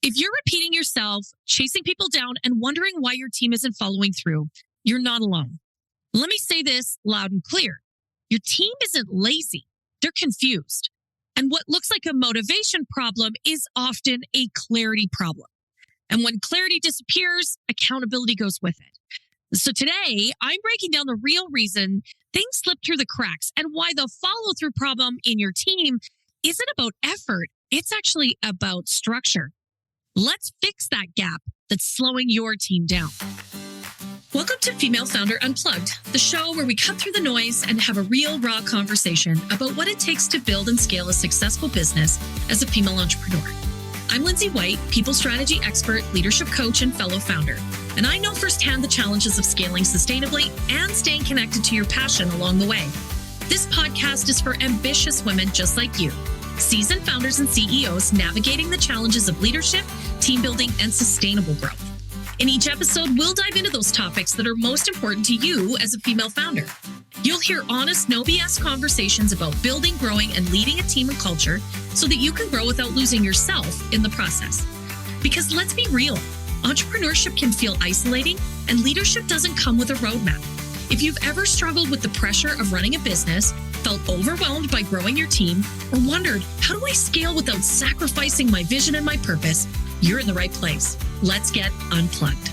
If you're repeating yourself, chasing people down, and wondering why your team isn't following through, you're not alone. Let me say this loud and clear. Your team isn't lazy. They're confused. And what looks like a motivation problem is often a clarity problem. And when clarity disappears, accountability goes with it. So today, I'm breaking down the real reason things slip through the cracks and why the follow-through problem in your team isn't about effort. It's actually about structure. Let's fix that gap that's slowing your team down. Welcome to Female Founder Unplugged, the show where we cut through the noise and have a real, raw conversation about what it takes to build and scale a successful business as a female entrepreneur. I'm Lindsay White, people strategy expert, leadership coach, and fellow founder. And I know firsthand the challenges of scaling sustainably and staying connected to your passion along the way. This podcast is for ambitious women just like you, seasoned founders and CEOs navigating the challenges of leadership, team building, and sustainable growth. In each episode, we'll dive into those topics that are most important to you as a female founder. You'll hear honest, no BS conversations about building, growing, and leading a team and culture so that you can grow without losing yourself in the process. Because let's be real, entrepreneurship can feel isolating, and leadership doesn't come with a roadmap. If you've ever struggled with the pressure of running a business, felt overwhelmed by growing your team, or wondered, how do I scale without sacrificing my vision and my purpose? You're in the right place. Let's get unplugged.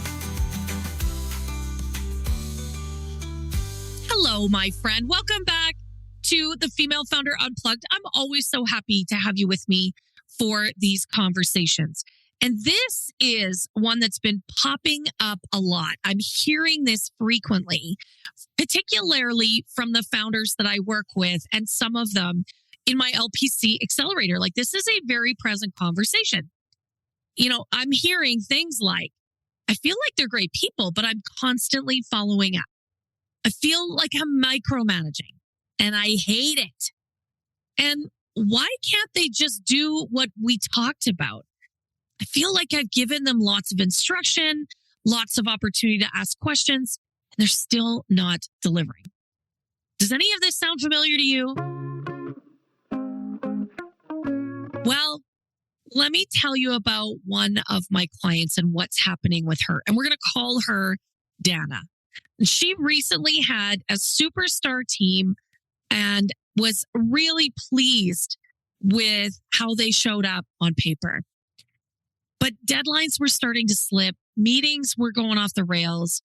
Hello, my friend. Welcome back to the Female Founder Unplugged. I'm always so happy to have you with me for these conversations. And this is one that's been popping up a lot. I'm hearing this frequently, particularly from the founders that I work with and some of them in my LPC accelerator. Like, this is a very present conversation. You know, I'm hearing things like, I feel like they're great people, but I'm constantly following up. I feel like I'm micromanaging and I hate it. And why can't they just do what we talked about? I feel like I've given them lots of instruction, lots of opportunity to ask questions, and they're still not delivering. Does any of this sound familiar to you? Well, let me tell you about one of my clients and what's happening with her. And we're going to call her Dana. And she recently had a superstar team and was really pleased with how they showed up on paper. But deadlines were starting to slip, meetings were going off the rails,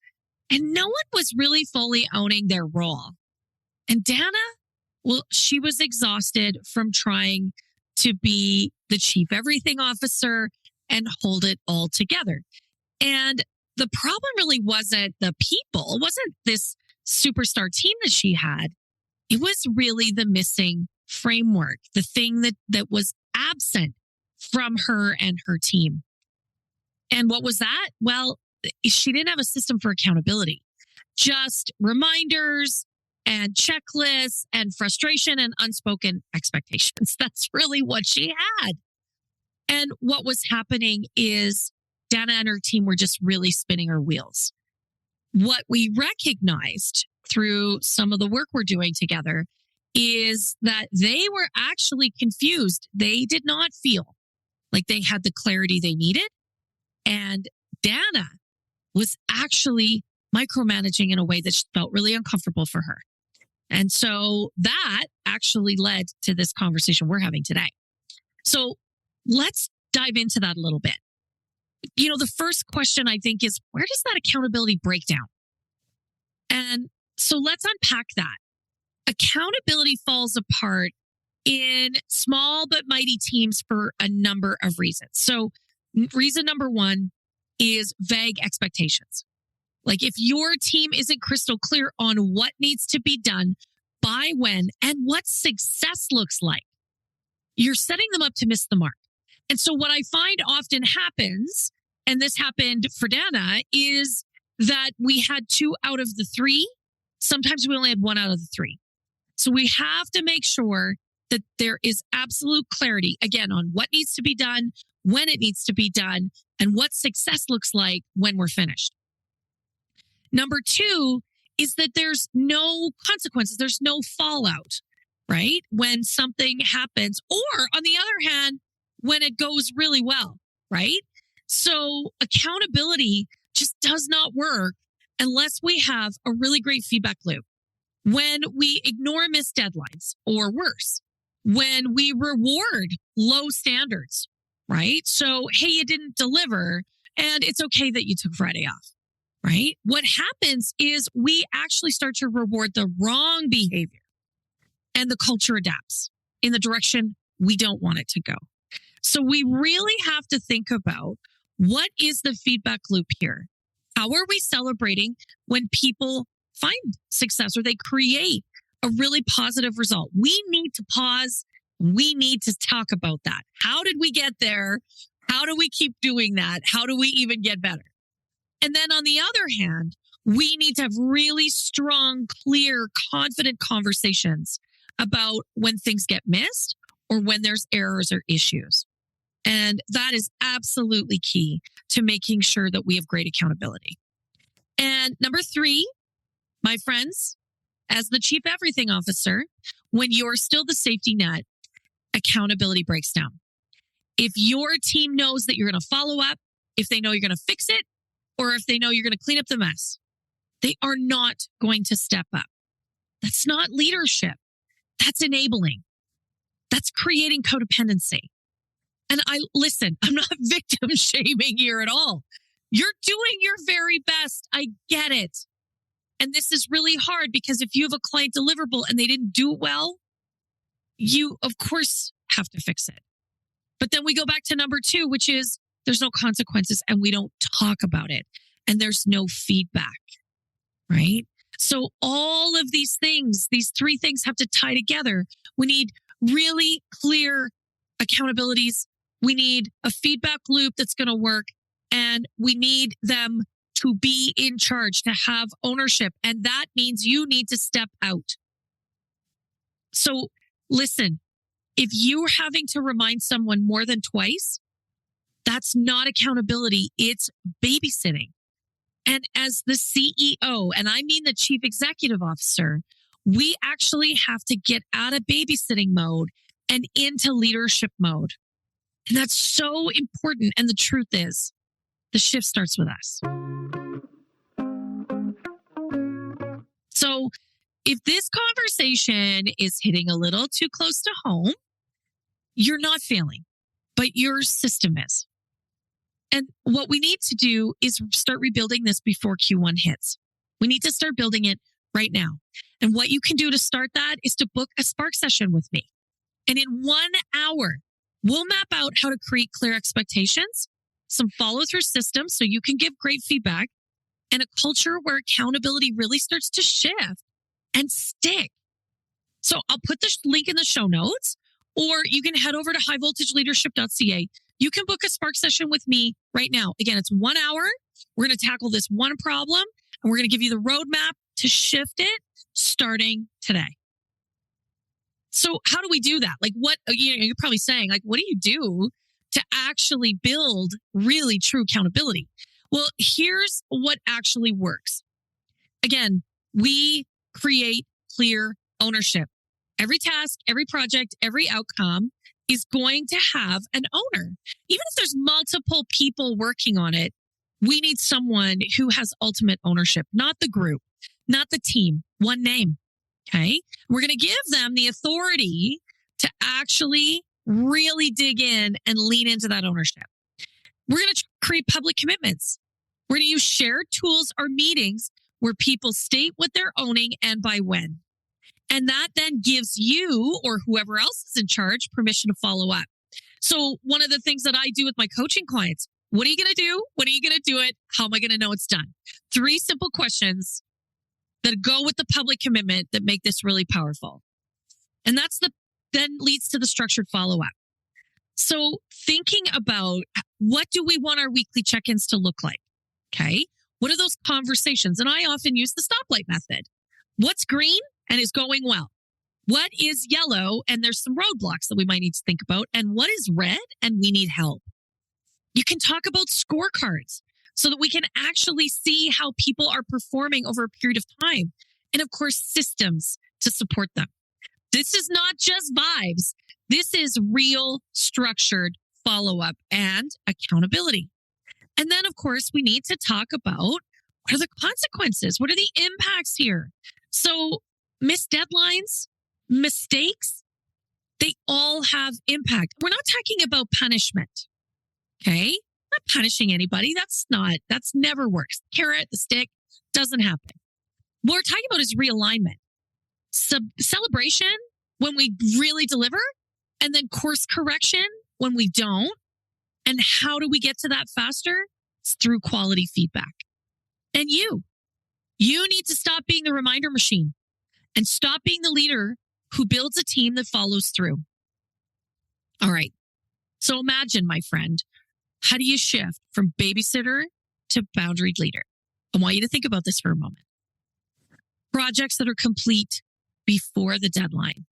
and no one was really fully owning their role. And Dana, well, she was exhausted from trying to be the chief everything officer and hold it all together. And the problem really wasn't the people, it wasn't this superstar team that she had. It was really the missing framework, the thing that was absent from her and her team. And what was that? Well, she didn't have a system for accountability, just reminders and checklists and frustration and unspoken expectations. That's really what she had. And what was happening is Dana and her team were just really spinning her wheels. What we recognized through some of the work we're doing together is that they were actually confused. They did not feel like they had the clarity they needed. And Dana was actually micromanaging in a way that felt really uncomfortable for her. And so that actually led to this conversation we're having today. So let's dive into that a little bit. You know, the first question I think is, where does that accountability break down? And so let's unpack that. Accountability falls apart in small but mighty teams for a number of reasons. So reason number one is vague expectations. Like, if your team isn't crystal clear on what needs to be done, by when, and what success looks like, you're setting them up to miss the mark. And so what I find often happens, and this happened for Dana, is that we had 2 out of the 3. Sometimes we only had 1 out of the 3. So we have to make sure that there is absolute clarity, again, on what needs to be done, when it needs to be done, and what success looks like when we're finished. Number 2 is that there's no consequences. There's no fallout, right? When something happens, or on the other hand, when it goes really well, right? So accountability just does not work unless we have a really great feedback loop. When we ignore missed deadlines, or worse, when we reward low standards, right? So, hey, you didn't deliver, and it's okay that you took Friday off, right? What happens is we actually start to reward the wrong behavior, and the culture adapts in the direction we don't want it to go. So we really have to think about, what is the feedback loop here? How are we celebrating when people find success or they create a really positive result? We need to pause. We need to talk about that. How did we get there? How do we keep doing that? How do we even get better? And then on the other hand, we need to have really strong, clear, confident conversations about when things get missed or when there's errors or issues. And that is absolutely key to making sure that we have great accountability. And number 3, my friends, as the chief everything officer, when you're still the safety net, accountability breaks down. If your team knows that you're going to follow up, if they know you're going to fix it, or if they know you're going to clean up the mess, they are not going to step up. That's not leadership. That's enabling. That's creating codependency. And I'm not victim shaming here at all. You're doing your very best. I get it. And this is really hard because if you have a client deliverable and they didn't do it well, you, of course, have to fix it. But then we go back to number 2, which is there's no consequences and we don't talk about it. And there's no feedback, right? So all of these things, these 3 things have to tie together. We need really clear accountabilities. We need a feedback loop that's going to work. And we need them to be in charge, to have ownership. And that means you need to step out. So listen, if you're having to remind someone more than twice, that's not accountability. It's babysitting. And as the CEO, and I mean the chief executive officer, we actually have to get out of babysitting mode and into leadership mode. And that's so important. And the truth is, the shift starts with us. So if this conversation is hitting a little too close to home, you're not failing, but your system is. And what we need to do is start rebuilding this before Q1 hits. We need to start building it right now. And what you can do to start that is to book a Spark session with me. And in 1 hour, we'll map out how to create clear expectations, some follow-through systems so you can give great feedback, and a culture where accountability really starts to shift and stick. So I'll put the link in the show notes, or you can head over to highvoltageleadership.ca. You can book a Spark session with me right now. Again, it's 1 hour. We're going to tackle this one problem, and we're going to give you the roadmap to shift it starting today. So how do we do that? Like what, you're probably saying, like, what do you do to actually build really true accountability? Well, here's what actually works. Again, we create clear ownership. Every task, every project, every outcome is going to have an owner. Even if there's multiple people working on it, we need someone who has ultimate ownership, not the group, not the team, one name. Okay. We're going to give them the authority to actually really dig in and lean into that ownership. We're going to create public commitments. We're going to use shared tools or meetings where people state what they're owning and by when. And that then gives you or whoever else is in charge permission to follow up. So one of the things that I do with my coaching clients, what are you going to do? When are you going to do it? How am I going to know it's done? 3 simple questions that go with the public commitment that make this really powerful. And then leads to the structured follow-up. So thinking about, what do we want our weekly check-ins to look like? Okay. What are those conversations? And I often use the stoplight method. What's green and is going well? What is yellow and there's some roadblocks that we might need to think about? And what is red and we need help? You can talk about scorecards so that we can actually see how people are performing over a period of time. And of course, systems to support them. This is not just vibes. This is real structured follow-up and accountability. And then, of course, we need to talk about what are the consequences? What are the impacts here? So missed deadlines, mistakes, they all have impact. We're not talking about punishment. Okay. Not punishing anybody. That's never works. Carrot, the stick doesn't happen. What we're talking about is realignment. Celebration when we really deliver, and then course correction when we don't. And how do we get to that faster? It's through quality feedback. And you need to stop being the reminder machine and stop being the leader who builds a team that follows through. All right. So imagine, my friend, how do you shift from babysitter to boundaried leader? I want you to think about this for a moment. Projects that are complete before the deadline.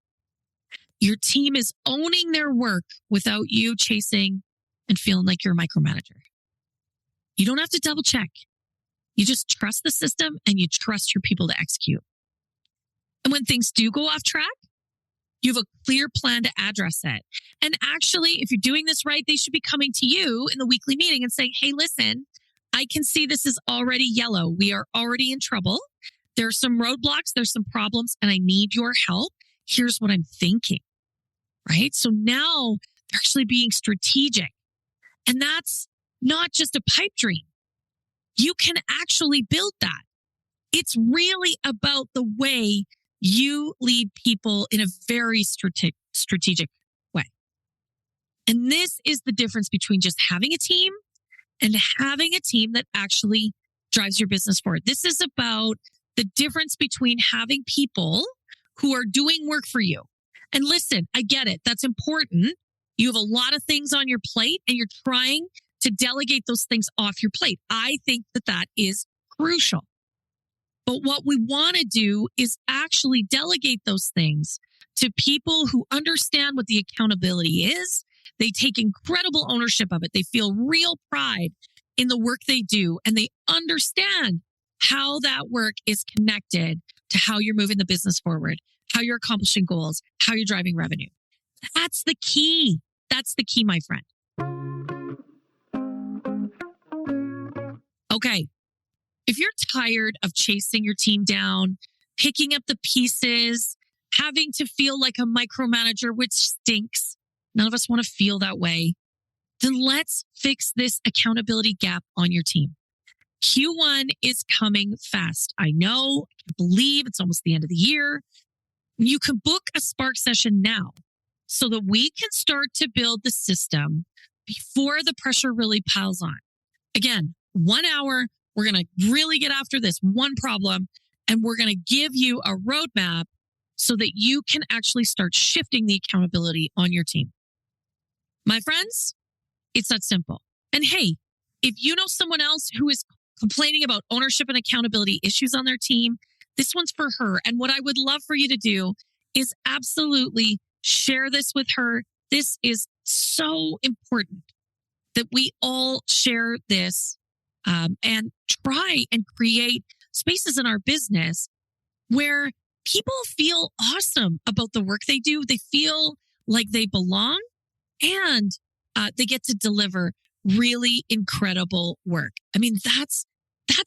Your team is owning their work without you chasing and feeling like you're a micromanager. You don't have to double check. You just trust the system and you trust your people to execute. And when things do go off track, you have a clear plan to address it. And actually, if you're doing this right, they should be coming to you in the weekly meeting and saying, hey, listen, I can see this is already yellow. We are already in trouble. There are some roadblocks. There's some problems and I need your help. Here's what I'm thinking, right? So now they're actually being strategic. And that's not just a pipe dream. You can actually build that. It's really about the way you lead people in a very strategic way. And this is the difference between just having a team and having a team that actually drives your business forward. This is about the difference between having people who are doing work for you. And listen, I get it. That's important. You have a lot of things on your plate and you're trying to delegate those things off your plate. I think that is crucial. But what we want to do is actually delegate those things to people who understand what the accountability is. They take incredible ownership of it. They feel real pride in the work they do, and they understand how that work is connected to how you're moving the business forward, how you're accomplishing goals, how you're driving revenue. That's the key. That's the key, my friend. Okay. If you're tired of chasing your team down, picking up the pieces, having to feel like a micromanager, which stinks, none of us want to feel that way, then let's fix this accountability gap on your team. Q1 is coming fast. I know, I can't believe it's almost the end of the year. You can book a Spark session now so that we can start to build the system before the pressure really piles on. Again, 1 hour, we're going to really get after this one problem, and we're going to give you a roadmap so that you can actually start shifting the accountability on your team. My friends, it's that simple. And hey, if you know someone else who is complaining about ownership and accountability issues on their team, this one's for her. And what I would love for you to do is absolutely share this with her. This is so important that we all share this and try and create spaces in our business where people feel awesome about the work they do. They feel like they belong and they get to deliver really incredible work. I mean, that's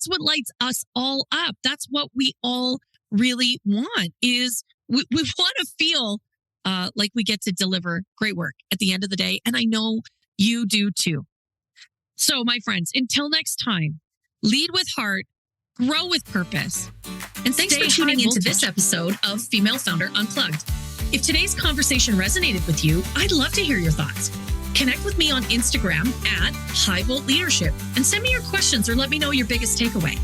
what lights us all up. That's what we all really want is we want to feel like we get to deliver great work at the end of the day. And I know you do too. So my friends, until next time, lead with heart, grow with purpose. And thanks for tuning into this episode of Female Founder Unplugged. If today's conversation resonated with you, I'd love to hear your thoughts. Connect with me on Instagram at High Volt Leadership and send me your questions or let me know your biggest takeaway.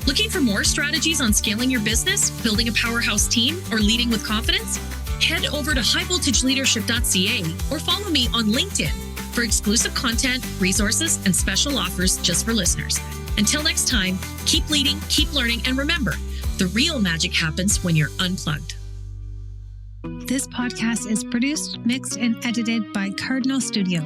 Looking for more strategies on scaling your business, building a powerhouse team, or leading with confidence? Head over to highvoltageleadership.ca or follow me on LinkedIn for exclusive content, resources, and special offers just for listeners. Until next time, keep leading, keep learning, and remember, the real magic happens when you're unplugged. This podcast is produced, mixed, and edited by Cardinal Studio.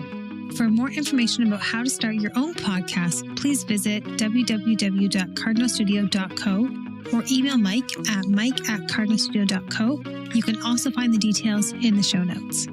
For more information about how to start your own podcast, please visit www.cardinalstudio.co or email Mike at mike@cardinalstudio.co. You can also find the details in the show notes.